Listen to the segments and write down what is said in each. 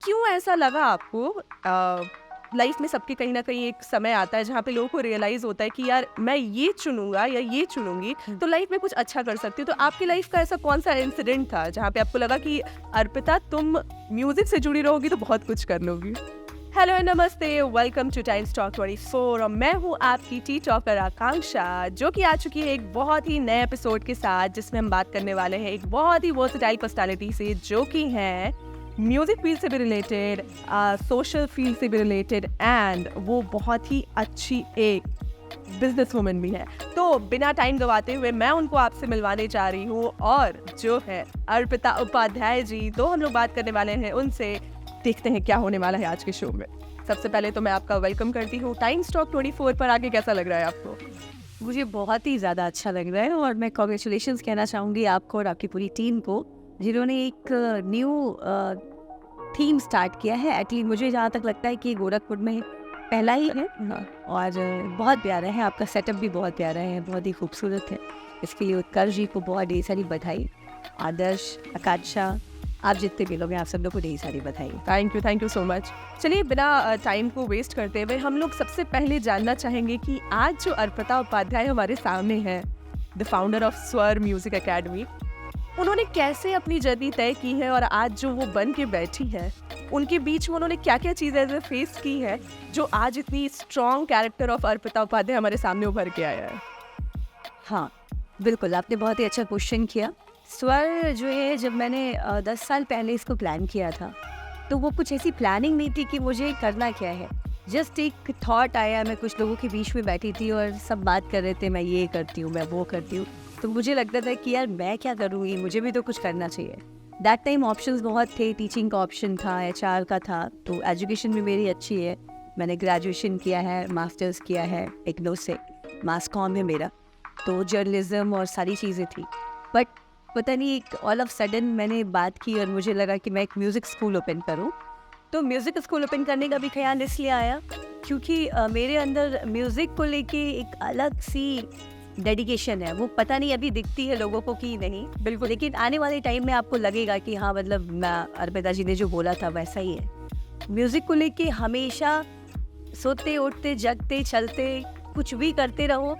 क्यों ऐसा लगा आपको? लाइफ में सबके कहीं ना कहीं एक समय आता है जहाँ पे लोगों को रियलाइज होता है कि यार मैं ये चुनूंगा या ये चुनूंगी तो लाइफ में कुछ अच्छा कर सकती हूँ। तो आपकी लाइफ का ऐसा कौन सा इंसिडेंट था जहाँ पे आपको लगा कि अर्पिता तुम म्यूजिक से जुड़ी रहोगी तो बहुत कुछ कर लोगी? हेलो नमस्ते, वेलकम टू टाइम्स टॉक 24 और मैं हूँ आपकी टी टॉकर आकांक्षा, जो कि आ चुकी है एक बहुत ही नए एपिसोड के साथ जिसमें हम बात करने वाले हैं एक बहुत ही वर्सेटाइल पर्सनालिटी से, जो कि है म्यूजिक फील्ड से भी रिलेटेड, सोशल फील्ड से भी रिलेटेड एंड वो बहुत ही अच्छी एक बिजनेस वुमन भी है। तो बिना टाइम गवाते हुए मैं उनको आपसे मिलवाने जा रही हूँ और जो है अर्पिता उपाध्याय जी, तो हम लोग बात करने वाले हैं उनसे। देखते हैं क्या होने वाला है आज के शो में। सबसे पहले तो मैं आपका वेलकम करती हूँ टाइम्स टॉक 24 पर। आगे कैसा लग रहा है आपको? मुझे बहुत ही ज़्यादा अच्छा लग रहा है और मैं कॉन्ग्रेचुलेशंस कहना चाहूँगी आपको और आपकी पूरी टीम को, जिन्होंने एक न्यू थीम स्टार्ट किया है। एक्चुअली मुझे जहाँ तक लगता है कि गोरखपुर में पहला ही है और बहुत प्यारा है। आपका सेटअप भी बहुत प्यारा है, बहुत ही खूबसूरत है। इसके लिए उत्कर्ष जी को बहुत ढेर सारी बधाई। आदर्श, आकांक्षा, आप जितने भी लोग हैं, आप सब लोग को ढेर सारी बधाई। Thank you so much. चलिए बिना टाइम को वेस्ट करते हुए हम लोग सबसे पहले जानना चाहेंगे कि आज जो अर्पिता उपाध्याय हमारे सामने हैं, द फाउंडर ऑफ स्वर म्यूजिक एकेडमी, उन्होंने कैसे अपनी जर्नी तय की है और आज जो वो बन के बैठी है, उनके बीच में उन्होंने क्या क्या चीज़ें फेस की है जो आज इतनी strong character of Arpita Upadhyay हमारे सामने उभर के आया है। हाँ, बिल्कुल, आपने बहुत ही अच्छा क्वेश्चन किया। स्वर जो है, जब मैंने 10 साल पहले इसको प्लान किया था, तो वो कुछ ऐसी प्लानिंग नहीं थी कि मुझे करना क्या है। जस्ट एक थॉट आया, मैं कुछ लोगों के बीच में बैठी थी और सब बात कर रहे थे, मैं ये करती हूँ, मैं वो करती हूँ। तो मुझे लगता था कि यार मैं क्या करूँगी, मुझे भी तो कुछ करना चाहिए। दैट टाइम ऑप्शंस बहुत थे, टीचिंग का ऑप्शन था, HR का था, तो एजुकेशन भी मेरी अच्छी है। मैंने ग्रेजुएशन किया है, मास्टर्स किया है इग्नू से, मास कॉम है मेरा, तो जर्नलिज्म और सारी चीज़ें थी। बट पता नहीं, एक ऑल ऑफ सडन मैंने बात की और मुझे लगा कि मैं एक म्यूज़िक स्कूल ओपन करूं। तो म्यूज़िक स्कूल ओपन करने का भी ख्याल इसलिए आया क्योंकि मेरे अंदर म्यूज़िक को लेके एक अलग सी डेडिकेशन है। वो पता नहीं अभी दिखती है लोगों को कि नहीं, बिल्कुल, लेकिन आने वाले टाइम में आपको लगेगा कि हाँ, मतलब मैं अर्पिता जी ने जो बोला था वैसा ही है। म्यूज़िक को लेके हमेशा सोते उठते जगते चलते कुछ भी करते रहो,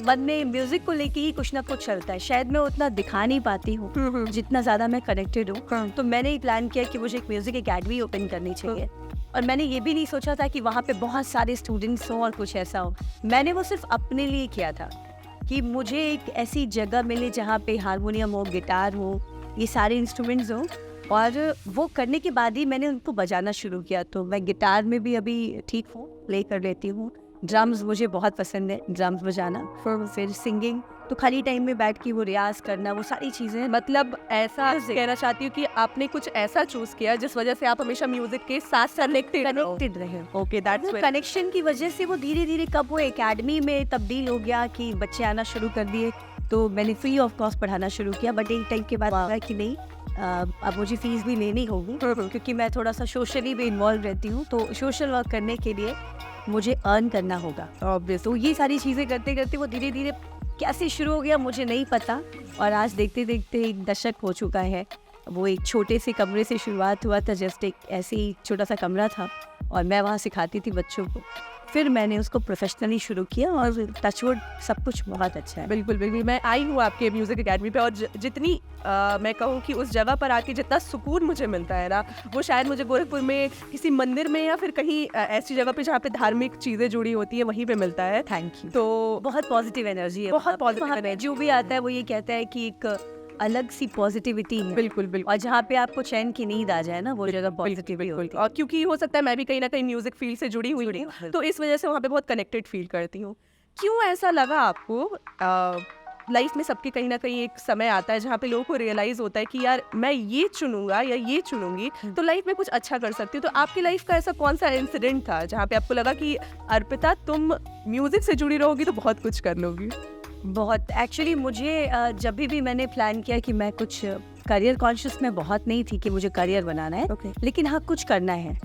मन में म्यूजिक को लेके ही कुछ ना कुछ चलता है। शायद मैं उतना दिखा नहीं पाती हूँ जितना ज़्यादा मैं कनेक्टेड हूँ। तो मैंने ही प्लान किया कि मुझे एक म्यूजिक एकेडमी ओपन करनी चाहिए और मैंने ये भी नहीं सोचा था कि वहाँ पे बहुत सारे स्टूडेंट्स हों और कुछ ऐसा हो। मैंने वो सिर्फ अपने लिए किया था कि मुझे एक ऐसी जगह मिले जहाँ पे हारमोनियम हो, गिटार हो, ये सारे इंस्ट्रूमेंट्स हो, और वो करने के बाद ही मैंने उनको बजाना शुरू किया। तो मैं गिटार में भी अभी ठीक हूँ, प्ले कर लेती हूँ। ड्रम्स मुझे बहुत पसंद है, ड्रम्स बजाना। फिर सिंगिंग, तो खाली टाइम में बैठ के वो रियाज करना, वो सारी चीज़ें। मतलब ऐसा कहना चाहती हूँ कि आपने कुछ ऐसा चूज किया जिस वजह से आप हमेशा म्यूजिक के साथ कनेक्टेड रहे। ओके, दैट्स कनेक्शन की वजह से वो धीरे धीरे कब वो एकेडमी में तब्दील हो गया कि बच्चे आना शुरू कर दिए, तो मैंने फ्री ऑफ कॉस्ट पढ़ाना शुरू किया। बट एक टाइम के बाद लगा कि नहीं, अब मुझे फीस भी लेनी होगी क्योंकि मैं थोड़ा सा सोशली भी इन्वॉल्व रहती हूँ। तो सोशल वर्क करने के लिए मुझे अर्न करना होगा। तो ये सारी चीज़ें करते करते वो धीरे धीरे कैसे शुरू हो गया मुझे नहीं पता, और आज देखते देखते एक दशक हो चुका है। वो एक छोटे से कमरे से शुरुआत हुआ था, जस्ट एक ऐसे ही छोटा सा कमरा था और मैं वहाँ सिखाती थी बच्चों को। फिर मैंने उसको प्रोफेशनली शुरू किया और टचवुड सब कुछ बहुत अच्छा है। बिल्कुल बिल्कुल, मैं आई हूँ आपके म्यूजिक एकेडमी पे और जितनी मैं कहूँ कि उस जगह पर आके जितना सुकून मुझे मिलता है ना, वो शायद मुझे गोरखपुर में किसी मंदिर में या फिर कहीं ऐसी जगह पे जहाँ पे धार्मिक चीजें जुड़ी होती है वहीं पे मिलता है। Thank you. तो बहुत पॉजिटिव एनर्जी है, बहुत पॉजिटिव एनर्जी। जो भी आता है वो ये कहता है कि एक अलग सी पॉजिटिविटी है। बिल्कुल बिल्कुल, और जहाँ पे आपको चैन की नींद आ जाए ना, वो जगह पॉजिटिविटी होती है। और क्योंकि हो सकता है मैं भी कहीं ना कहीं म्यूजिक फील्ड से जुड़ी हुई हूँ, तो इस वजह से वहाँ पे बहुत कनेक्टेड फील करती हूँ। क्यों ऐसा लगा आपको? लाइफ में सबके कहीं ना कहीं एक समय आता है जहाँ पे लोगों को रियलाइज होता है कि यार मैं ये चुनूंगा या ये चुनूंगी तो लाइफ में कुछ अच्छा कर सकती हूँ। तो आपकी लाइफ का ऐसा कौन सा इंसिडेंट था जहाँ पे आपको लगा कि अर्पिता तुम म्यूजिक से जुड़ी रहोगी तो बहुत कुछ कर लोगी? बहुत, एक्चुअली मुझे जब भी मैंने प्लान किया कि मैं कुछ करियर कॉन्शियस में बहुत नहीं थी कि मुझे करियर बनाना है, लेकिन हाँ कुछ करना है।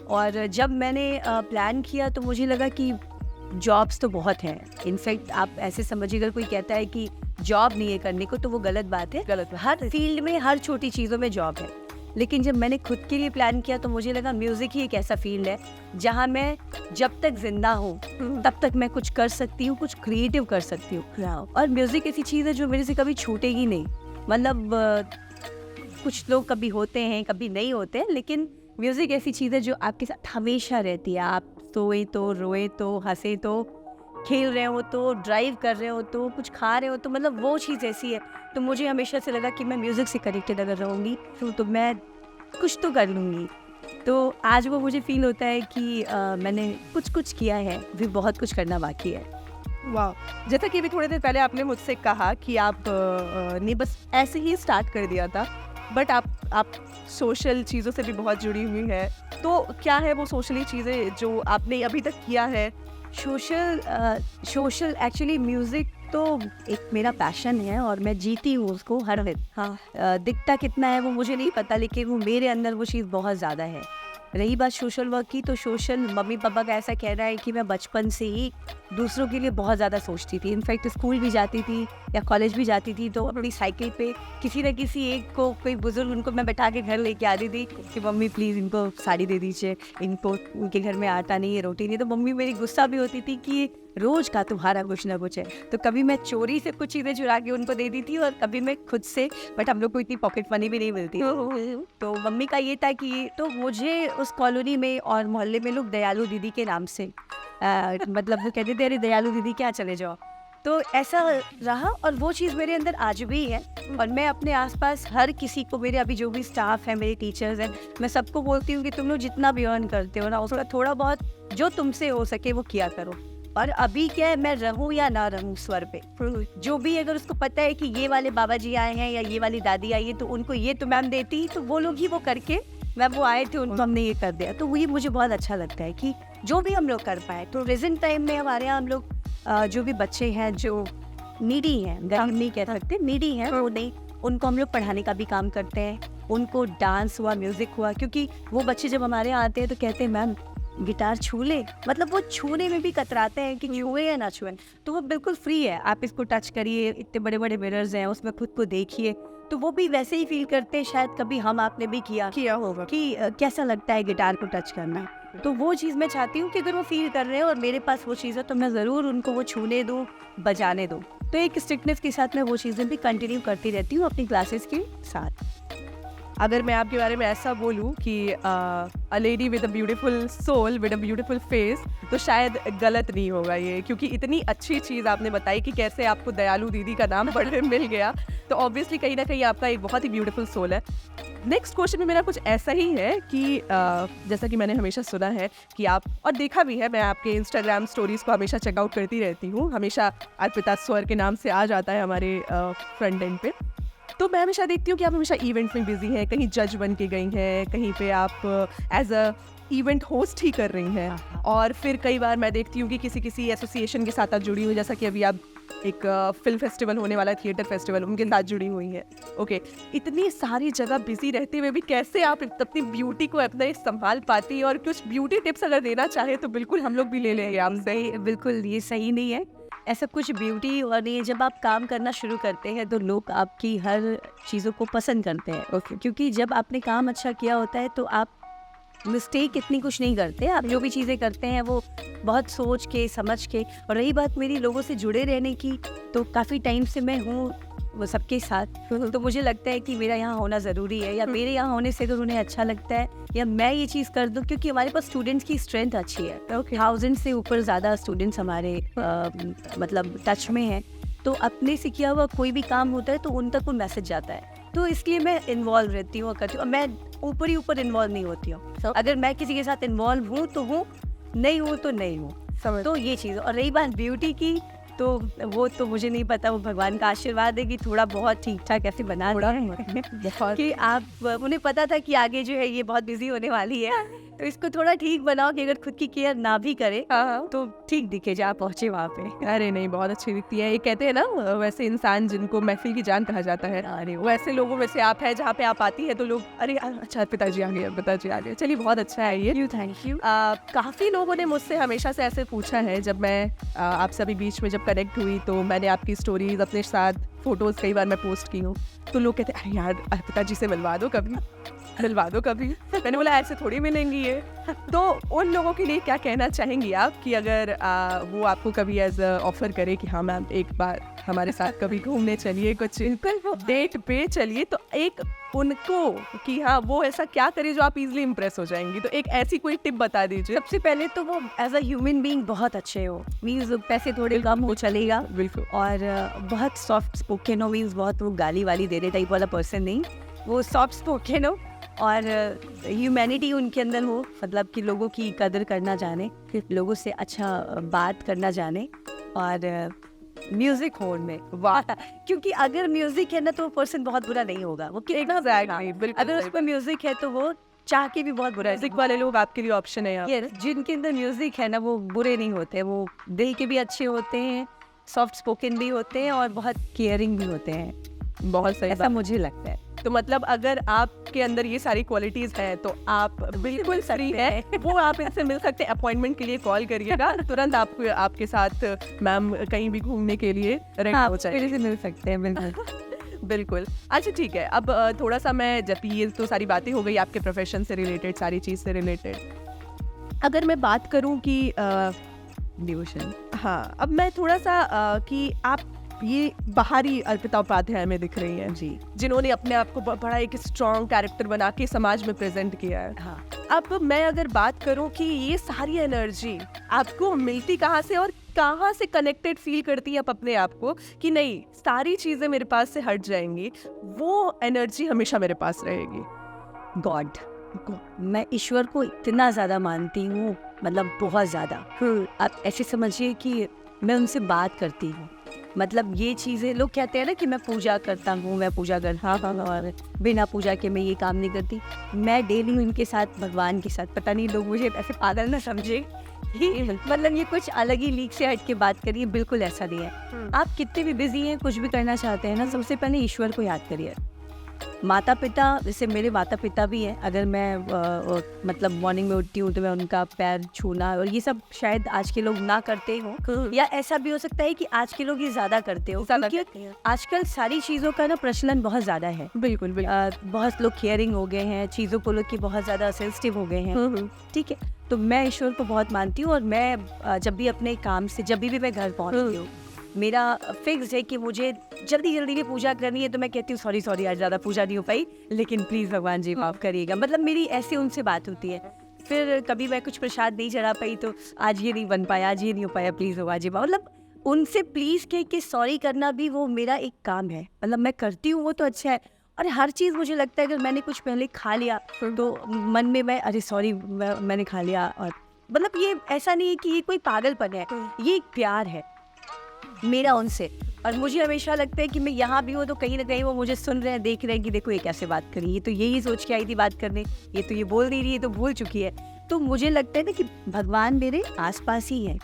और जब मैंने प्लान किया तो मुझे लगा कि जॉब्स तो बहुत हैं। इनफैक्ट आप ऐसे समझिए, अगर कोई कहता है कि जॉब नहीं है करने को तो वो गलत बात है। हर फील्ड में, हर छोटी चीज़ों में जॉब है। लेकिन जब मैंने खुद के लिए प्लान किया तो मुझे लगा म्यूज़िक ही एक ऐसा फील्ड है जहाँ मैं जब तक जिंदा हूँ तब तक मैं कुछ कर सकती हूँ, कुछ क्रिएटिव कर सकती हूँ। और म्यूज़िक ऐसी चीज़ है जो मेरे से कभी छूटेगी नहीं। मतलब कुछ लोग कभी होते हैं, कभी नहीं होते हैं, लेकिन म्यूज़िक ऐसी चीज़ है जो आपके साथ हमेशा रहती है। आप सोए तो, रोए तो, हंसे तो, खेल रहे हो तो, ड्राइव कर रहे हो तो, कुछ खा रहे हो तो, मतलब वो चीज़ ऐसी है। तो मुझे हमेशा से लगा कि मैं म्यूज़िक से कनेक्टेड अगर रहूँगी तो मैं कुछ तो कर लूँगी। तो आज वो मुझे फील होता है कि मैंने कुछ किया है, भी बहुत कुछ करना बाकी है। वाह, जैसा कि अभी थोड़ी देर पहले आपने मुझसे कहा कि आप ने बस ऐसे ही स्टार्ट कर दिया था, बट आप सोशल चीज़ों से भी बहुत जुड़ी हुई है। तो क्या है वो सोशली चीज़ें जो आपने अभी तक किया है? सोशल एक्चुअली म्यूज़िक तो एक मेरा पैशन है और मैं जीती हूँ उसको हर दिन। हाँ, दिखता कितना है वो मुझे नहीं पता, लेकिन वो मेरे अंदर वो चीज़ बहुत ज़्यादा है। रही बात सोशल वर्क की, तो सोशल मम्मी पापा का ऐसा कहना है कि मैं बचपन से ही दूसरों के लिए बहुत ज़्यादा सोचती थी। इनफैक्ट स्कूल भी जाती थी या कॉलेज भी जाती थी तो अपनी साइकिल पे किसी न किसी एक को, कोई बुजुर्ग, उनको मैं बैठा के घर लेके आती थी कि मम्मी प्लीज़ इनको साड़ी दे दीजिए, इनको, उनके घर में आटा नहीं है, रोटी नहीं। तो मम्मी मेरी गुस्सा भी होती थी कि रोज़ का तुम्हारा कुछ ना कुछ है। तो कभी मैं चोरी से कुछ चीज़ें चुरा के उनको दे दी थी और कभी मैं खुद से, बट हम लोग को इतनी पॉकेट मनी भी नहीं मिलती। तो मम्मी का ये था कि, तो मुझे उस कॉलोनी में और मोहल्ले में लोग दयालु दीदी के नाम से मतलब वो कहते थे, अरे दयालु दीदी क्या, चले जाओ। तो ऐसा रहा और वो चीज़ मेरे अंदर आज भी है। और मैं अपने आसपास हर किसी को, मेरे अभी जो भी स्टाफ है, मेरे टीचर्स हैं, मैं सबको बोलती हूँ कि तुम लोग जितना भी अर्न करते हो ना, उसका थोड़ा बहुत जो तुमसे हो सके वो किया करो। और अभी क्या है, मैं रहूं या ना रहूं स्वर पे, जो भी अगर उसको पता है कि ये वाले बाबा जी आए हैं या ये वाली दादी आई है तो उनको ये तो मैम देती, तो वो लोग ही वो करके, मैम वो आए थे उनको हमने ये कर दिया। तो वही मुझे बहुत अच्छा लगता है कि जो भी हम लोग कर पाए। तो प्रेजेंट टाइम में हमारे यहाँ हम लोग जो भी बच्चे हैं जो नीडी हैं, गरीब नहीं कह सकते, नीडी हैं, वो नहीं, उनको हम लोग पढ़ाने का भी काम करते हैं। उनको डांस हुआ, म्यूजिक हुआ, क्योंकि वो बच्चे जब हमारे यहाँ आते हैं तो कहते हैं मैम गिटार छू ले, मतलब वो छूने में भी कतराते हैं कि छुए या ना छुए। तो वो बिल्कुल फ्री है, आप इसको टच करिए, इतने बड़े बड़े मिरर्स हैं, उसमें खुद को देखिए, तो वो भी वैसे ही फील करते हैं। शायद कभी हम आपने भी किया होगा कि कैसा लगता है गिटार को टच करना। तो वो चीज़ मैं चाहती हूँ कि अगर वो फील कर रहे हैं और मेरे पास वो चीज़ है तो मैं ज़रूर उनको वो छूने दूँ, बजाने दूँ। तो एक स्ट्रिक्टनेस के साथ मैं वो चीज़ें भी कंटिन्यू करती रहती हूँ अपनी क्लासेस के साथ। अगर मैं आपके बारे में ऐसा बोलूं कि a lady with a beautiful soul with a beautiful face, तो शायद गलत नहीं होगा ये, क्योंकि इतनी अच्छी चीज़ आपने बताई कि कैसे आपको दयालु दीदी का नाम पढ़ने मिल गया। तो ऑब्वियसली कहीं ना कहीं आपका एक बहुत ही ब्यूटीफुल सोल है। नेक्स्ट क्वेश्चन में मेरा कुछ ऐसा ही है कि जैसा कि मैंने हमेशा सुना है कि आप, और देखा भी है, मैं आपके इंस्टाग्राम स्टोरीज को हमेशा चेकआउट करती रहती हूँ, हमेशा अर्पिता स्वर के नाम से आ जाता है हमारे फ्रंट एंड पे। तो मैं हमेशा देखती हूँ कि आप हमेशा इवेंट में बिजी हैं, कहीं जज बन के गई हैं, कहीं पे आप एज अ इवेंट होस्ट ही कर रही हैं, और फिर कई बार मैं देखती हूँ कि किसी एसोसिएशन के साथ आप जुड़ी हुई, जैसा कि अभी आप एक फिल्म फेस्टिवल होने वाला है, थिएटर फेस्टिवल, उनके साथ जुड़ी हुई हैं। ओके, इतनी सारी जगह बिजी रहते हुए भी कैसे आप अपनी ब्यूटी को अपने संभाल पाती हैं? और कुछ ब्यूटी टिप्स अगर देना चाहे तो बिल्कुल हम लोग भी ले लेंगे आपसे। बिल्कुल ये सही नहीं है ऐसा कुछ ब्यूटी, और ये जब आप काम करना शुरू करते हैं तो लोग आपकी हर चीज़ों को पसंद करते हैं। ओके, क्योंकि जब आपने काम अच्छा किया होता है तो आप मिस्टेक इतनी कुछ नहीं करते, आप जो भी चीज़ें करते हैं वो बहुत सोच के समझ के। और रही बात मेरी लोगों से जुड़े रहने की, तो काफ़ी टाइम से मैं हूँ वो सबके साथ, तो मुझे लगता है कि मेरा यहाँ होना ज़रूरी है, या मेरे यहाँ होने से अगर उन्हें अच्छा लगता है या मैं ये चीज़ कर दूँ, क्योंकि हमारे पास स्टूडेंट्स की स्ट्रेंथ अच्छी है। 1000 से ऊपर ज़्यादा स्टूडेंट्स हमारे मतलब टच में हैं, तो अपने से किया हुआ कोई भी काम होता है तो उन तक वो मैसेज जाता है। तो इसलिए मैं इन्वॉल्व रहती हूँ और करती हूँ, मैं ऊपर ही ऊपर इन्वॉल्व नहीं होती हूँ। अगर मैं किसी के साथ इन्वॉल्व हूँ तो हूँ, नहीं हूँ तो नहीं हूँ। तो ये चीज़। और रही बात ब्यूटी की, तो वो तो मुझे नहीं पता, वो भगवान का आशीर्वाद है कि थोड़ा बहुत ठीक ठाक ऐसे बना दिया कि आप, उन्हें पता था कि आगे जो है ये बहुत बिजी होने वाली है, तो इसको थोड़ा ठीक बनाओ कि अगर खुद की केयर ना भी करे तो ठीक दिखे जहाँ पहुँचे वहाँ पे। अरे नहीं, बहुत अच्छी दिखती है। ये कहते हैं ना, वैसे इंसान जिनको महफिल की जान कहा जाता है, अरे वैसे लोगों में से आप है, जहाँ पे आप आती है तो लोग अरे अच्छा पिताजी आ गए, पिताजी आ गए। चलिए, बहुत अच्छा है ये। Thank you. काफ़ी लोगों ने मुझसे हमेशा से ऐसे पूछा है, जब मैं आपसे अभी बीच में जब कनेक्ट हुई तो मैंने आपकी स्टोरीज अपने साथ फोटोज़ कई बार मैं पोस्ट की हूँ, तो लोग कहते हैं अरे यार अर्पिता जी से मिलवा दो कभी। मिलवा दो कभी। मैंने बोला ऐसे थोड़ी मिलेंगी ये। तो उन लोगों के लिए क्या कहना चाहेंगी आप कि अगर वो आपको कभी एज ऑफर करे कि हाँ मैम एक बार हमारे साथ कभी घूमने चलिए, कुछ डेट पे चलिए, तो एक उनको कि हाँ वो ऐसा क्या करे जो आप इजीली इम्प्रेस हो जाएंगी, तो एक ऐसी कोई टिप बता दीजिए। सबसे पहले तो वो एज अ ह्यूमन बीइंग बहुत अच्छे हो, मीन्स पैसे थोड़े कम हो चलेगा, बिल्कुल। और बहुत सॉफ्ट स्पोकन हो, मीन्स बहुत वो गाली वाली देने टाइप वाला पर्सन नहीं, वो सॉफ्ट स्पोकन हो, और ह्यूमैनिटी उनके अंदर हो, मतलब कि लोगों की कदर करना जाने, लोगों से अच्छा बात करना जाने, और म्यूजिक हो उनमें। वाह। क्योंकि अगर म्यूजिक है ना तो वो पर्सन बहुत बुरा नहीं होगा, वो कितना Exactly, बिल्कुल अगर सही उसमें म्यूजिक है तो वो चाह के भी बहुत बुरा म्यूजिक वाले लोग आपके लिए ऑप्शन है यहाँ। ये जिनके अंदर म्यूजिक है ना वो बुरे नहीं होते, वो दिल के भी अच्छे होते हैं, सॉफ्ट स्पोकन भी होते हैं, और बहुत केयरिंग भी होते हैं। बहुत सही ऐसा बात। मुझे लगता है। तो मतलब अगर आपके अंदर ये सारी क्वालिटीज हैं तो आप बिल्कुल फ्री है, वो आप इनसे मिल सकते हैं। अपॉइंटमेंट के लिए कॉल करिएगा, तुरंत आपको आपके साथ मैम कहीं भी घूमने के लिए रेडी हाँ, हो जाए। मेरे से मिल सकते हैं बिल्कुल। बिल्कुल। अच्छा ठीक है, अब थोड़ा सा मैं, जब ये तो सारी बातें हो गई आपके प्रोफेशन से रिलेटेड, सारी चीज़ से रिलेटेड, अगर मैं बात करूं कि डिवोशन। हाँ, अब मैं थोड़ा सा कि आप ये बाहरी अर्पिता उपाध्याय में दिख रही हैं जी। जिन्होंने अपने आप को बड़ा एक स्ट्रॉन्ग कैरेक्टर बना के समाज में प्रेजेंट किया है। हाँ, अब मैं अगर बात करूं कि ये सारी एनर्जी आपको मिलती कहाँ से, और कहाँ से कनेक्टेड फील करती है आप अपने आप को कि नहीं सारी चीज़ें मेरे पास से हट जाएंगी, वो एनर्जी हमेशा मेरे पास रहेगी? गॉड, मैं ईश्वर को इतना ज़्यादा मानती हूँ, मतलब बहुत ज़्यादा। आप ऐसे समझिए कि मैं उनसे बात करती हूँ, मतलब ये चीज़ें, लोग कहते हैं ना कि मैं पूजा करता हूँ, मैं पूजा करता हूँ, और बिना पूजा के मैं ये काम नहीं करती। मैं डेली उनके साथ, भगवान के साथ, पता नहीं लोग मुझे ऐसे पागल ना समझे मतलब ये कुछ अलग ही लीग से हट के बात करिए, बिल्कुल ऐसा नहीं है। आप कितने भी बिजी हैं, कुछ भी करना चाहते हैं ना, सबसे पहले ईश्वर को याद करिए। माता पिता, जैसे मेरे माता पिता भी हैं, अगर मैं मतलब मॉर्निंग में उठती हूँ तो मैं उनका पैर छूना, और ये सब शायद आज के लोग ना करते हो, या ऐसा भी हो सकता है कि आज के लोग ये ज़्यादा करते हो, क्योंकि आजकल सारी चीज़ों का ना प्रचलन बहुत ज़्यादा है। बिल्कुल बिल्कुल। बहुत लोग केयरिंग हो गए हैं, चीज़ों को लोग की बहुत ज़्यादा सेंसिटिव हो गए हैं। ठीक है, तो मैं ईश्वर को बहुत मानती हूँ, और मैं जब भी अपने काम से, जब भी मैं घर पहुँचती हूँ, मेरा फिक्स है कि मुझे जल्दी जल्दी भी पूजा करनी है, तो मैं कहती हूँ सॉरी आज ज़्यादा पूजा नहीं हो पाई, लेकिन प्लीज़ भगवान जी माफ़ करिएगा। मतलब मेरी ऐसे उनसे बात होती है। फिर कभी मैं कुछ प्रसाद नहीं चढ़ा पाई तो आज ये नहीं बन पाया, आज ये नहीं हो पाया, प्लीज़ भगवान जी माफ़। मतलब उनसे प्लीज़ कह के सॉरी करना भी वो मेरा एक काम है, मतलब मैं करती हूँ, वो तो अच्छा है। और हर चीज़ मुझे लगता है अगर मैंने कुछ पहले खा लिया तो मन में मैं अरे सॉरी मैंने खा लिया, और मतलब ये ऐसा नहीं है कि ये कोई पागलपन है, ये एक प्यार है मेरा उनसे। और मुझे हमेशा लगता है कि मैं यहाँ भी हूँ तो कहीं ना कहीं वो मुझे सुन रहे हैं, देख रहे हैं कि देखो ये कैसे बात करी, ये तो यही सोच के आई थी बात करने, ये तो ये बोल नहीं रही है, तो भूल चुकी है। तो मुझे लगता है ना कि भगवान मेरे आसपास ही है,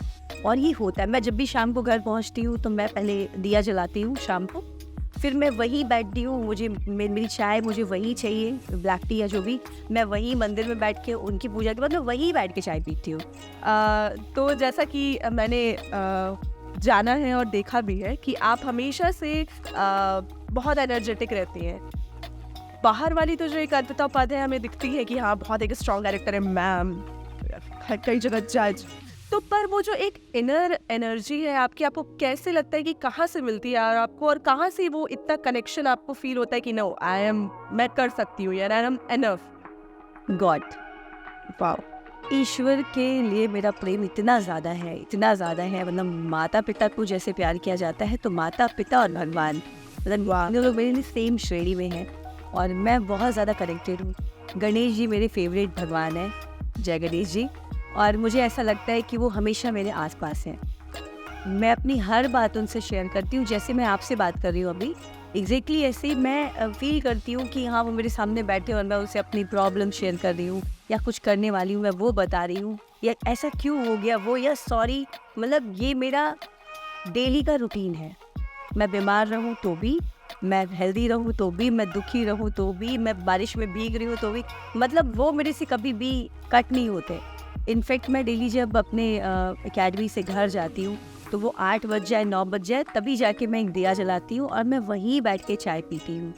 और ये होता है। मैं जब भी शाम को घर पहुँचती हूँ तो मैं पहले दिया जलाती हूँ शाम को, फिर मैं वहीं बैठती हूँ, मुझे मेरी चाय मुझे वहीं चाहिए, ब्लैक टी या जो भी, मैं वहीं मंदिर में बैठ के उनकी पूजा के बाद मैं वहीं बैठ के चाय पीती हूँ। तो जैसा कि मैंने जाना है और देखा भी है कि आप हमेशा से बहुत एनर्जेटिक रहती हैं। बाहर वाली तो जो एक अर्पिता उपाध्याय हमें दिखती है कि हाँ बहुत एक स्ट्रॉन्ग कैरेक्टर है, मैम कई जगह जज, तो पर वो जो एक इनर एनर्जी है आपकी, आपको कैसे लगता है कि कहाँ से मिलती है और आपको, और कहाँ से वो इतना कनेक्शन आपको फील होता है कि नो आई एम, मैं कर सकती हूँ यार, I am enough? God, wow. ईश्वर के लिए मेरा प्रेम इतना ज़्यादा है, इतना ज़्यादा है, मतलब माता पिता को जैसे प्यार किया जाता है तो माता पिता और भगवान, मतलब दोनों लोग मेरे लिए सेम श्रेणी में हैं, और मैं बहुत ज़्यादा कनेक्टेड हूँ। गणेश जी मेरे फेवरेट भगवान हैं, जय गणेश जी, और मुझे ऐसा लगता है कि वो हमेशा मेरे आसपास हैं। मैं अपनी हर बात उनसे शेयर करती हूँ, जैसे मैं आपसे बात कर रही हूँ अभी, एग्जैक्टली ऐसे ही मैं फील करती हूँ कि हाँ वो मेरे सामने बैठे और मैं उनसे अपनी प्रॉब्लम शेयर कर रही हूँ, या कुछ करने वाली हूँ मैं वो बता रही हूँ, या ऐसा क्यों हो गया वो, या सॉरी, मतलब ये मेरा डेली का रूटीन है। मैं बीमार रहूँ तो भी, मैं हेल्दी रहूँ तो भी, मैं दुखी रहूँ तो भी, मैं बारिश में भीग रही हूँ तो भी, मतलब वो मेरे से कभी भी कट नहीं होते। इनफैक्ट मैं डेली जब अपने एकेडमी से घर जाती हूँ तो वो 8 बज जाए 9 बज जाए तभी जाके मैं एक दिया जलाती हूँ और मैं वहीं बैठ के चाय पीती हूँ।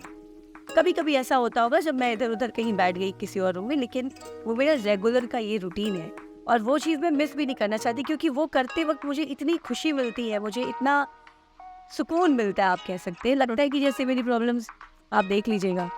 कभी कभी ऐसा होता होगा जब मैं इधर उधर कहीं बैठ गई किसी और रूम में, लेकिन वो मेरा रेगुलर का ये रूटीन है और वो चीज़ मैं मिस भी नहीं करना चाहती, क्योंकि वो करते वक्त मुझे इतनी खुशी मिलती है, मुझे इतना सुकून मिलता है, आप कह सकते हैं। लगता है कि जैसे मेरी प्रॉब्लम्स आप देख लीजिएगा,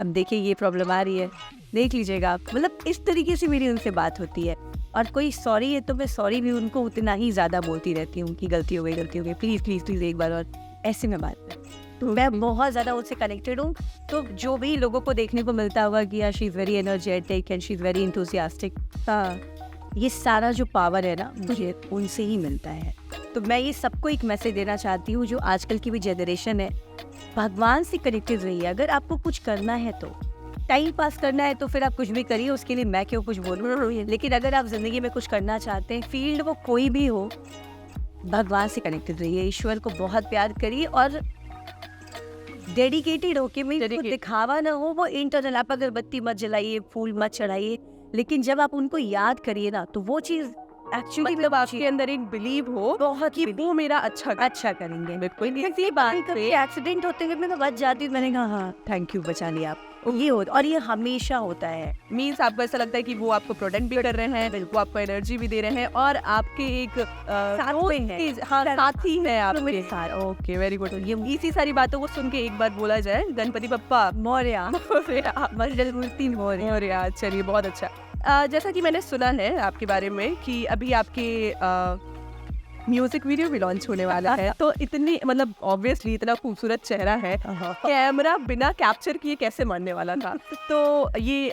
अब देखिए ये प्रॉब्लम आ रही है, देख लीजिएगा आप, मतलब इस तरीके से मेरी उनसे बात होती है। और कोई सॉरी है तो मैं सॉरी भी उनको उतना ही ज़्यादा बोलती रहती हूँ कि गलती हो गई, प्लीज़ प्लीज़ प्लीज़ एक बार और, ऐसे में बात करती हूँ। तो मैं बहुत ज़्यादा उनसे कनेक्टेड हूँ। तो जो भी लोगों को देखने को मिलता होगा कि यार she is very energetic and she is very enthusiastic, ये सारा जो पावर है ना मुझे उनसे ही मिलता है। तो मैं ये सबको एक मैसेज देना चाहती हूँ, जो आजकल की भी जनरेशन है, भगवान से कनेक्टेड रहिए। अगर आपको कुछ करना है तो टाइम पास करना है तो फिर आप कुछ भी करिए, उसके लिए मैं क्यों कुछ बोलूँ। लेकिन अगर आप ज़िंदगी में कुछ करना चाहते हैं, फील्ड वो कोई भी हो, भगवान से कनेक्टेड रहिए, ईश्वर को बहुत प्यार करिए और डेडिकेटेड होके में दिखावा ना हो, वो इंटरनल। आप अगरबत्ती मत जलाइए, फूल मत चढ़ाइए, लेकिन जब आप उनको याद करिए ना तो वो चीज़ एक्चुअली मतलब आपके अंदर एक बिलीव हो बहुत कि वो मेरा अच्छा करेंगे। बिल्कुल किसी बात कभी एक्सीडेंट होते हुए मैं तो बच जाती हूँ, मैंने कहा हाँ थैंक यू बचा लिया आप, ये होता और ये हमेशा होता है। मीन्स आपको ऐसा लगता है कि वो आपको प्रोटेक्ट भी कर रहे हैं, वो आपको एनर्जी भी दे रहे हैं और आपके एक साथी है आपके साथ। Okay very good. ये इसी सारी बातों को सुन के एक बार बोला जाए गणपति बप्पा मौर्य मंगल मूर्ति मौर्य। चलिए बहुत अच्छा। जैसा कि मैंने सुना है आपके बारे में कि अभी आपके म्यूजिक वीडियो भी लॉन्च होने वाला है, तो इतनी मतलब ऑब्वियसली इतना खूबसूरत चेहरा है, कैमरा बिना कैप्चर किए कैसे मानने वाला था। तो ये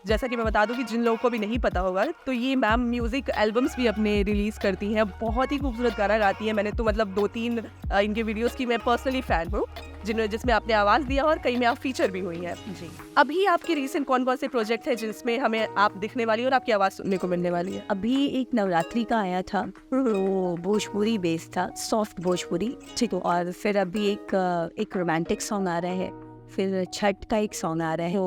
जैसा कि मैं बता दूं कि जिन लोगों को भी नहीं पता होगा, तो ये मैम म्यूजिक एल्बम्स भी अपने रिलीज करती हैं, बहुत ही खूबसूरत गाना गाती है। मैंने तो मतलब 2-3 इनके वीडियोस की मैं पर्सनली फैन हूँ, जिसमें आपने आवाज़ दिया और कई में आप फीचर भी हुई हैं जी। अभी आपके रिसेंट कौन कौन से प्रोजेक्ट है जिसमें हमें आप दिखने वाली और आपकी आवाज़ सुनने को मिलने वाली है? अभी एक नवरात्रि का आया था, तो भोजपुरी बेस था, सॉफ्ट भोजपुरी, ठीक। और फिर अभी एक रोमांटिक सॉन्ग आ रहा है, फिर छठ का एक सॉन्ग आ रहा है,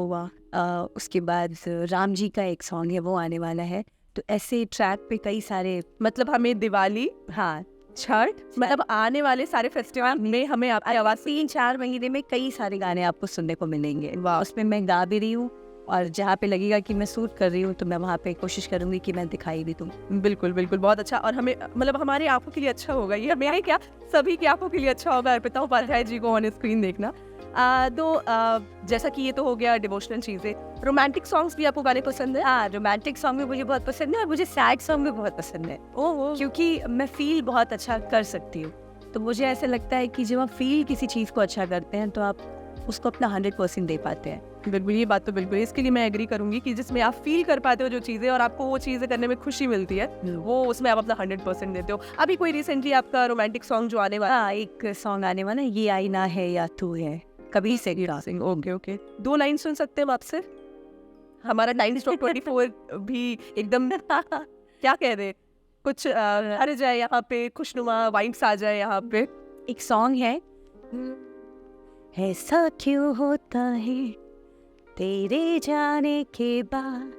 उसके बाद राम जी का एक सॉन्ग है वो आने वाला है। तो ऐसे ट्रैक पे कई सारे, मतलब हमें दिवाली, हाँ छठ, मतलब आने वाले सारे फेस्टिवल में हमें आपकी आवाज़ 3-4 महीने में कई सारे गाने आपको सुनने को मिलेंगे। उसमें मैं गा भी रही हूँ और जहाँ पे लगेगा कि मैं शूट कर रही हूँ तो मैं वहाँ पे कोशिश करूंगी कि मैं दिखाई भी दूँ। बिल्कुल बिल्कुल, बहुत अच्छा। और हमें मतलब हमारी आंखों के लिए अच्छा होगा ये, मेरे क्या सभी की आंखों के लिए अच्छा होगा अर्पिता उपाध्याय जी को ऑन स्क्रीन देखना। जैसा कि ये तो हो गया डिवोशनल चीज़ें, रोमांटिक सॉन्ग्स भी आपको गाने पसंद है? हाँ, रोमांटिक सॉन्ग भी मुझे बहुत पसंद है और मुझे सैड सॉन्ग भी बहुत पसंद है। क्योंकि मैं फील बहुत अच्छा कर सकती हूँ, तो मुझे ऐसा लगता है कि जब आप फील किसी चीज़ को अच्छा करते हैं तो आप उसको अपना 100% दे पाते हैं। बिल्कुल, ये बात तो बिल्कुल, इसके लिए मैं एग्री करूंगी कि जिसमें आप फील कर पाते हो जो चीज़ें और आपको वो चीज़ें करने में खुशी मिलती है, वो उसमें आप अपना 100% देते हो। अभी कोई रिसेंटली आपका रोमांटिक सॉन्ग जो आने वाला? हाँ, एक सॉन्ग आने वाला, ये आईना है या तू है, कभी से सिंह। ओके 2 लाइन सुन सकते हैं आपसे? हमारा 9/24 भी एकदम क्या कह दे, कुछ हर जाए यहाँ पे, खुशनुमा वाइब्स आ जाए यहाँ पे। एक सॉन्ग है, ऐसा क्यों होता है तेरे जाने के बाद,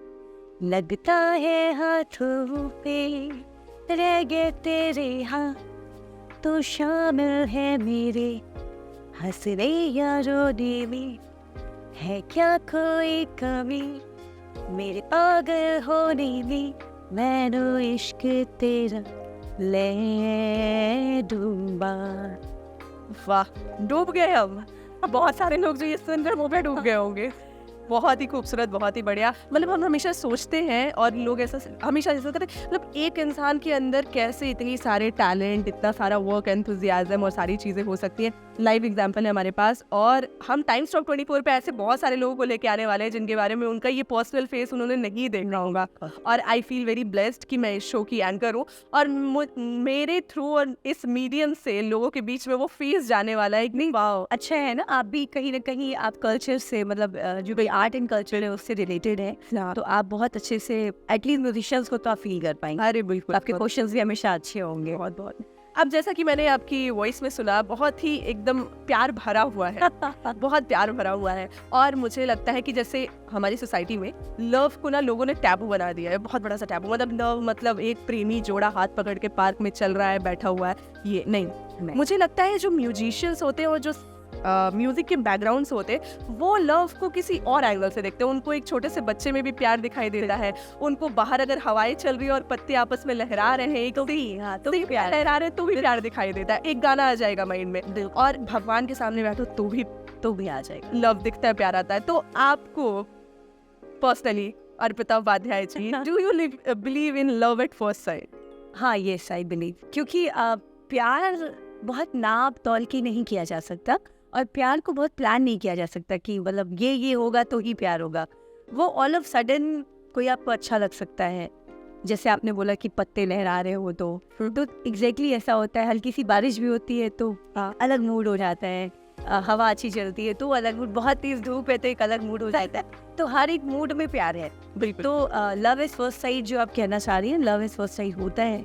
लगता है हाथों पे रह गए तेरे हाथ, तो शामिल है मेरे हंसने या रोने में, है क्या कोई कमी मेरे पागल होने में, मैंने इश्क तेरा ले डूबा। वाह, डूब गए हम। बहुत सारे लोग जो ये सुनकर मुंह पे डूब गए होंगे। बहुत ही खूबसूरत, बहुत ही बढ़िया। मतलब हम हमेशा सोचते हैं और लोग ऐसा हमेशा ऐसा कहते हैं, मतलब एक इंसान के अंदर कैसे इतनी सारे टैलेंट, इतना सारा वर्क, एंथुजियाज्म और सारी चीज़ें हो सकती हैं। लाइव एग्जांपल है हमारे पास, और हम टाइम्स ऑफ 24 पे ऐसे बहुत सारे लोगों को लेके आने वाले हैं जिनके बारे में उनका ये पर्सनल फेस उन्होंने नहीं देखना होगा। और आई फील वेरी ब्लेस्ड कि मैं इस शो की एंकर हूँ और मेरे थ्रू और इस मीडियम से लोगों के बीच में वो फेस जाने वाला है। नहीं वाह, अच्छा है ना, आप भी कहीं ना कहीं आप कल्चर से, मतलब जो भी आर्ट एंड कल्चर है उससे रिलेटेड है, तो आप बहुत अच्छे से एटलीस्ट म्यूजिशियंस को तो आप फील कर पाएंगे। अरे बिल्कुल, आपके क्वेश्चंस भी हमेशा अच्छे होंगे। बहुत बहुत। अब जैसा कि मैंने आपकी वॉइस में सुना, बहुत ही एकदम प्यार भरा हुआ है बहुत प्यार भरा हुआ है। और मुझे लगता है कि जैसे हमारी सोसाइटी में लव को ना लोगों ने टैबू बना दिया है, बहुत बड़ा सा टैबू। मतलब लव मतलब एक प्रेमी जोड़ा हाथ पकड़ के पार्क में चल रहा है, बैठा हुआ है, ये नहीं। मुझे लगता है जो म्यूजिशियंस होते हैं और जो म्यूजिक के बैकग्राउंड्स होते हैं वो लव को किसी और एंगल से देखते हैं। उनको एक छोटे से बच्चे में भी प्यार दिखाई देता है, उनको बाहर अगर हवाएं चल रही है और पत्ते आपस में लहरा रहे हैं एक तो भी प्यार लहरा रहे हैं तो भी प्यार दिखाई देता है। एक गाना आ जाएगा माइंड में और भगवान के सामने बैठो तो भी आ जाएगा, लव दिखता है, प्यार आता है। तो आपको personally Arpita Upadhyay ji, do you believe in love at first sight? हाँ, येस आई बिलीव, क्योंकि प्यार बहुत नाप तौल के नहीं किया जा सकता और प्यार को बहुत प्लान नहीं किया जा सकता कि मतलब ये होगा तो ही प्यार होगा। वो ऑल ऑफ सडन कोई आपको अच्छा लग सकता है, जैसे आपने बोला कि पत्ते लहरा रहे हो तो एग्जैक्टली ऐसा होता है। हल्की सी बारिश भी होती है तो अलग मूड हो जाता है, हवा अच्छी चलती है तो अलग मूड, बहुत तेज धूप है तो एक अलग मूड हो जाता है। तो हर एक मूड में प्यार है। तो लव इज फर्स्ट साइट जो आप कहना चाह रही हैं, लव इज फर्स्ट साइट होता है।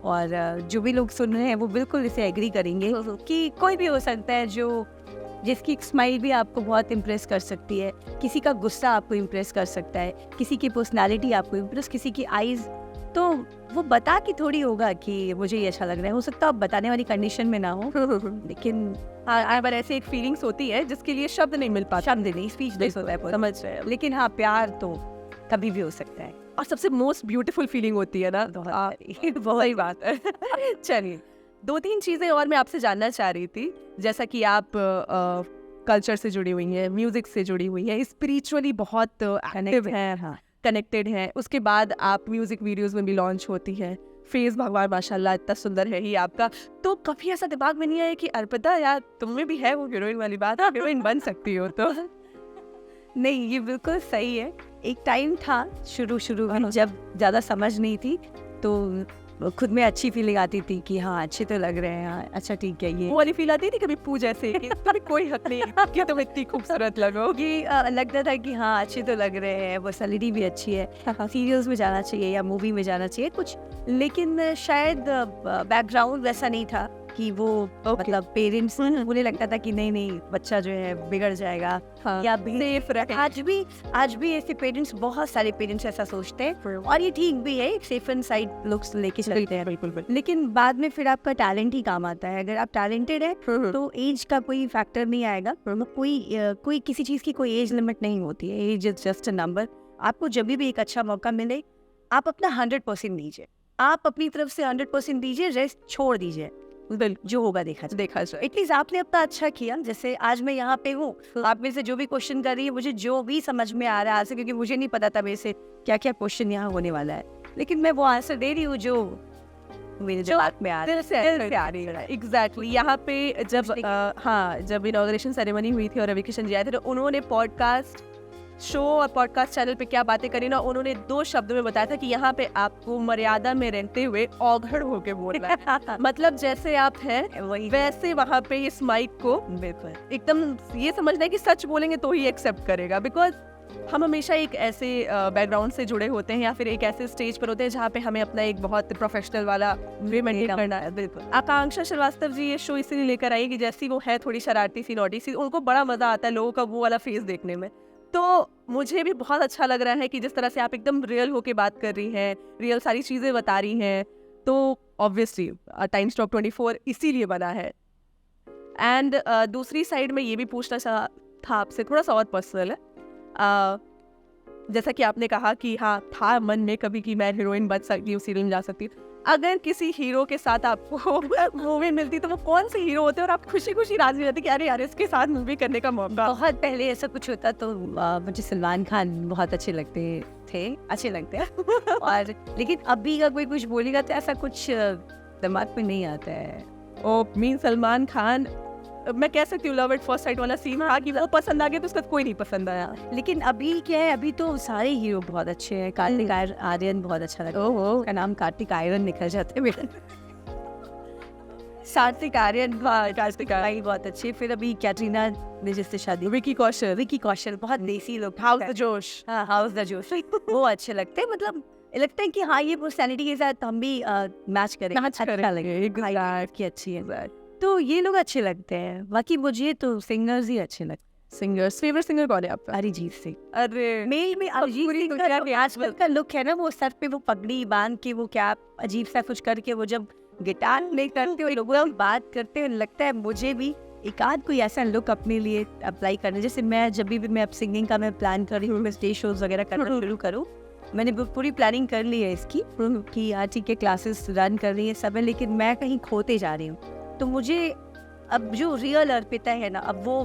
और जो भी लोग सुन रहे हैं वो बिल्कुल इसे एग्री करेंगे कि कोई भी हो सकता है जो जिसकी एक स्माइल भी आपको बहुत इम्प्रेस कर सकती है, किसी का गुस्सा आपको इम्प्रेस कर सकता है, किसी की पर्सनालिटी आपको इम्प्रेस, किसी की आईज। तो वो बता के थोड़ी होगा कि मुझे ये अच्छा लग रहा है, हो सकता है आप बताने वाली कंडीशन में ना हो लेकिन हाँ, पर ऐसे एक फीलिंग्स होती है जिसके लिए शब्द नहीं मिल पाते, शब्द नहीं, स्पीचलेस होता है, समझ रहे हैं। लेकिन हाँ, प्यार तो कभी भी हो सकता है और सबसे मोस्ट ब्यूटीफुल फीलिंग होती है ना, बहुत सही बात है। चलिए, 2-3 चीजें और मैं आपसे जानना चाह रही थी। जैसा कि आप कल्चर से जुड़ी हुई हैं, म्यूजिक से जुड़ी हुई हैं, स्पिरिचुअली बहुत एक्टिव हैं, हाँ, कनेक्टेड हैं। उसके बाद आप म्यूजिक वीडियोस में भी लॉन्च होती हैं, फेस भगवान माशाल्लाह इतना सुंदर है ही आपका। तो कभी ऐसा दिमाग में नहीं आया कि अर्पिता यार तुम में भी है वो हीरोइन वाली बात, आप हीरोइन बन सकती हो? तो नहीं, ये बिल्कुल सही है। एक टाइम था शुरू में जब ज़्यादा समझ नहीं थी तो खुद में अच्छी फीलिंग आती थी कि हाँ अच्छे तो लग रहे हैं, हाँ अच्छा ठीक है। ये वो वाली फील आती थी कभी पूजा से कि तुम्हें कोई हक नहीं है कि तुम इतनी खूबसूरत लगोगी? लगता था कि हाँ अच्छे तो लग रहे हैं, पर्सनैलिटी भी अच्छी है, सीरियल्स में जाना चाहिए या मूवी में जाना चाहिए कुछ। लेकिन शायद बैकग्राउंड वैसा नहीं था कि वो मतलब पेरेंट्स, उन्हें लगता था कि नहीं बच्चा जो है बिगड़ जाएगा, हाँ, या सेफ रहे। आज भी ऐसे पेरेंट्स, बहुत सारे पेरेंट्स ऐसा सोचते हैं और ये ठीक भी है, एक सेफ एंड साइड लुक्स लेके चलते हैं। बिल्कुल। लेकिन बाद में फिर आपका टैलेंट ही काम आता है। अगर आप टैलेंटेड है तो एज का कोई फैक्टर नहीं आएगा। कोई किसी चीज की कोई एज लिमिट नहीं होती है, age is just a number. आपको जब भी एक अच्छा मौका मिले आप अपना 100% दीजिए, आप अपनी तरफ से 100% दीजिए, रेस्ट छोड़ दीजिए, जो होगा देखा जाए। एटलीस्ट आपने अपना अच्छा किया। जैसे आज मैं यहाँ पे हूँ, आप मेरे से जो भी क्वेश्चन कर रही है, मुझे जो भी समझ में आ रहा है आज से, क्योंकि मुझे नहीं पता था मेरे से क्या क्या क्वेश्चन यहाँ होने वाला है, लेकिन मैं वो आंसर दे रही हूँ जो मेरे दिमाग में आ रही है। एग्जैक्टली। यहाँ पे जब इनॉग्रेशन सेरेमनी हुई थी और रवि किशन जी आए थे तो उन्होंने पॉडकास्ट शो और पॉडकास्ट चैनल पे क्या बातें करी ना, उन्होंने 2 शब्द में बताया था कि यहाँ पे आपको मर्यादा में रहते हुए औघड़ होके बोलना है। मतलब जैसे आप हैं वैसे वहाँ पे इस माइक को एकदम ये समझना है कि सच बोलेंगे तो ही एक्सेप्ट करेगा। बिकॉज हम हमेशा एक ऐसे बैकग्राउंड से जुड़े होते हैं या फिर एक ऐसे स्टेज पर होते हैं जहाँ पे हमें अपना एक बहुत प्रोफेशनल वाला वे मेंटेन करना है। बिल्कुल। आकांक्षा श्रीवास्तव जी ये शो इसलिए लेकर आई कि जैसी वो है थोड़ी शरारती सी, नॉटी सी, उनको बड़ा मजा आता है लोगों का वो वाला फेस देखने में। तो मुझे भी बहुत अच्छा लग रहा है कि जिस तरह से आप एकदम रियल होके बात कर रही हैं, रियल सारी चीज़ें बता रही हैं। तो ऑब्वियसली टाइम्स टॉप 24 इसीलिए बना है। एंड दूसरी साइड में ये भी पूछना था आपसे, थोड़ा सा और पर्सनल है। जैसा कि आपने कहा कि हाँ था मन में कभी कि मैं हीरोइन बन सकती हूँ, सीरियल में जा सकती हूँ। अगर किसी हीरो के साथ आपको मूवी मिलती तो वो कौन से हीरो होते और आप खुशी खुशी राजी हो जाती कि अरे यार इसके साथ मूवी करने का मौका? बहुत पहले ऐसा कुछ होता तो मुझे सलमान खान बहुत अच्छे लगते हैं और लेकिन अभी का कोई कुछ बोलेगा तो ऐसा कुछ दिमाग में नहीं आता है। ओ मीन सलमान खान, मैं कह सकती हूँ लव एट फर्स्ट साइट वाला सीन था कि वो पसंद आ गया तो उसका कोई नहीं पसंद आया। लेकिन अभी क्या है, अभी तो सारे हीरो बहुत अच्छे हैं। कार्तिक आर्यन बहुत अच्छा लगता है, उसका नाम कार्तिक आयरन निकल जाता है मेरा। कार्तिक आर्यन बहुत अच्छे। फिर अभी कैटरीना ने जिससे शादी, विकी कौशल बहुत देसी लोग, हाउस द जोश वो अच्छे लगते हैं। मतलब लगता है कि हाँ ये पर्सनैलिटी के साथ हम भी मैच करें, अच्छा लगे कि अच्छी है, तो ये लोग अच्छे लगते हैं। बाकी मुझे तो सिंगर्स ही अच्छे लगते हैं। सिंगर्स, फेवरेट सिंगर कौन है आपका? अरिजीत सिंह। अरे मेल में अरिजीत सिंह का आजकल का लुक है ना, वो सर पे वो पगड़ी बांध के वो क्या अजीब सा कुछ करके वो जब गिटार प्ले करते हो, लोगों से बात करते हो, लगता है मुझे भी एक आध कोई ऐसा लुक अपने लिए अप्लाई करना, जैसे मैं जब भी मैं अब सिंगिंग का मैं प्लान कर रही हूँ, मैं स्टेज शोज वगैरह करना शुरू करूँ, मैंने पूरी प्लानिंग कर ली है इसकी कि यार ठीक है क्लासेस रन कर रही है सब है, लेकिन मैं कहीं खोते जा रही हूँ। तो मुझे अब जो रियल अर्पिता है ना, अब वो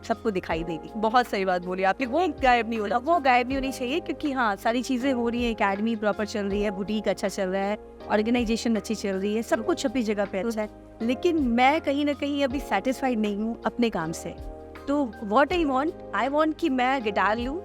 सबको दिखाई देगी। बहुत सही बात बोली आपने, वो गायब नहीं होना। अब वो गायब नहीं होनी चाहिए, क्योंकि हाँ सारी चीज़ें हो रही है, एकेडमी प्रॉपर चल रही है, बुटीक अच्छा चल रहा है, ऑर्गेनाइजेशन अच्छी चल रही है, सब कुछ अपनी जगह पे अच्छा है, लेकिन मैं कहीं ना कहीं अभी सेटिस्फाइड नहीं हूँ अपने काम से। तो व्हाट आई वांट कि मैं गिटार लूँ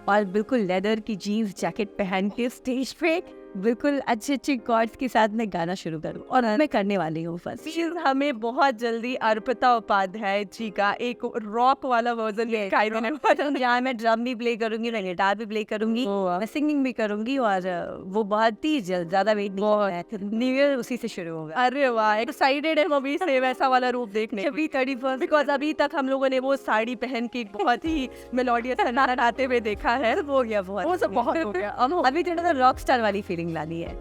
और बिल्कुल लेदर की जीन्स जैकेट पहन के स्टेज पे बिल्कुल अच्छे अच्छे कॉर्ड्स के साथ मैं गाना शुरू करूँ, और मैं करने वाली हूँ बस। प्लीज हमें बहुत जल्दी अर्पिता उपाध्याय जी का एक रॉक वाला वर्जन दिखाई देने वाला है। जहाँ मैं ड्रम भी प्ले करूंगी, मैं गिटार भी प्ले करूंगी, मैं सिंगिंग भी करूंगी, और वो बहुत ही ज्यादा वेट नहीं करना है, न्यू ईयर उसी से शुरू होगा। अरे वाह, एक्साइटेड है अभी से वैसा वाला रूप देखने अभी 31 बिकॉज अभी तक हम लोगों ने वो साड़ी पहन के बहुत ही मेलोडियस गाना गाते हुए देखा है। हो गया बहुत, वो सब बहुत हो गया। अभी थोड़ा सा रॉक स्टार वाली फीलिंग लानी है।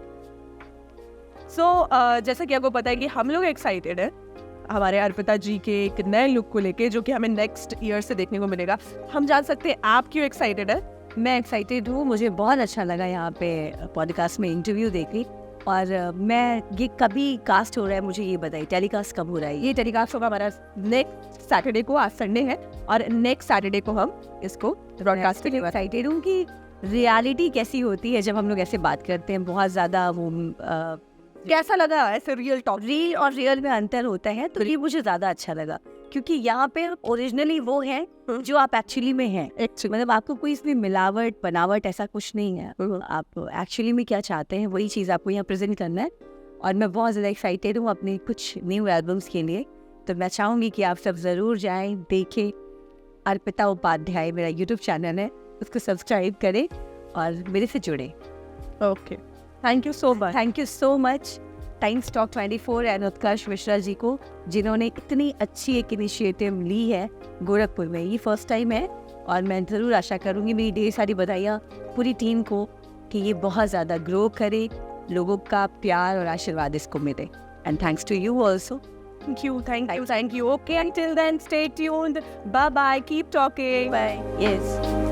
सो जैसा कि आपको पता है कि हम लोग एक्साइटेड है हमारे अर्पिता जी के एक नए लुक को लेके, जो कि हमें नेक्स्ट ईयर से देखने को मिलेगा। हम जान सकते हैं आप क्यों एक्साइटेड है? मैं एक्साइटेड हूँ, मुझे बहुत अच्छा लगा यहाँ पे पॉडकास्ट में इंटरव्यू देखी, और मैं ये कभी कास्ट हो रहा है मुझे ये बताइए, टेलीकास्ट कब हो रहा है? ये टेलीकास्ट होगा हमारा नेक्स्ट सैटरडे को, आज संडे है, और नेक्स्ट सैटरडे को हम इसको ब्रॉडकास्ट करेंगे। एक्साइटेड हूँ कि रियलिटी कैसी होती है जब हम लोग ऐसे बात करते हैं, बहुत ज़्यादा वो कैसा लगा ऐसे रियल टॉक? रील और रियल में अंतर होता है, तो ये मुझे ज़्यादा अच्छा लगा, क्योंकि यहाँ पे ओरिजिनली वो है जो आप एक्चुअली में हैं। मतलब आपको कोई इसमें मिलावट बनावट ऐसा कुछ नहीं है, आप एक्चुअली में क्या चाहते हैं वही चीज़ आपको यहाँ प्रेजेंट करना है। और मैं बहुत ज़्यादा एक्साइटेड हूँ अपने कुछ न्यू एल्बम्स के लिए, तो मैं चाहूँगी कि आप सब ज़रूर जाएँ, देखें। अर्पिता उपाध्याय मेरा यूट्यूब चैनल है, उसको सब्सक्राइब करें और मेरे से जुड़े। Okay, thank you so much. Thank you so much Times Talk 24 and Utkarsh Mishra ji को, जिन्होंने इतनी अच्छी एक इनिशिएटिव ली है गोरखपुर में। ये फर्स्ट टाइम है, और मैं ज़रूर आशा करूँगी, मेरी ढेर सारी बधाइयाँ पूरी टीम को कि ये बहुत ज़्यादा ग्रो करे, लोगों का प्यार और आशीर्वाद इसको मिले। And thanks to you also. Thank you. Okay, until then, stay tuned. Bye bye. Keep talking. Bye. Yes.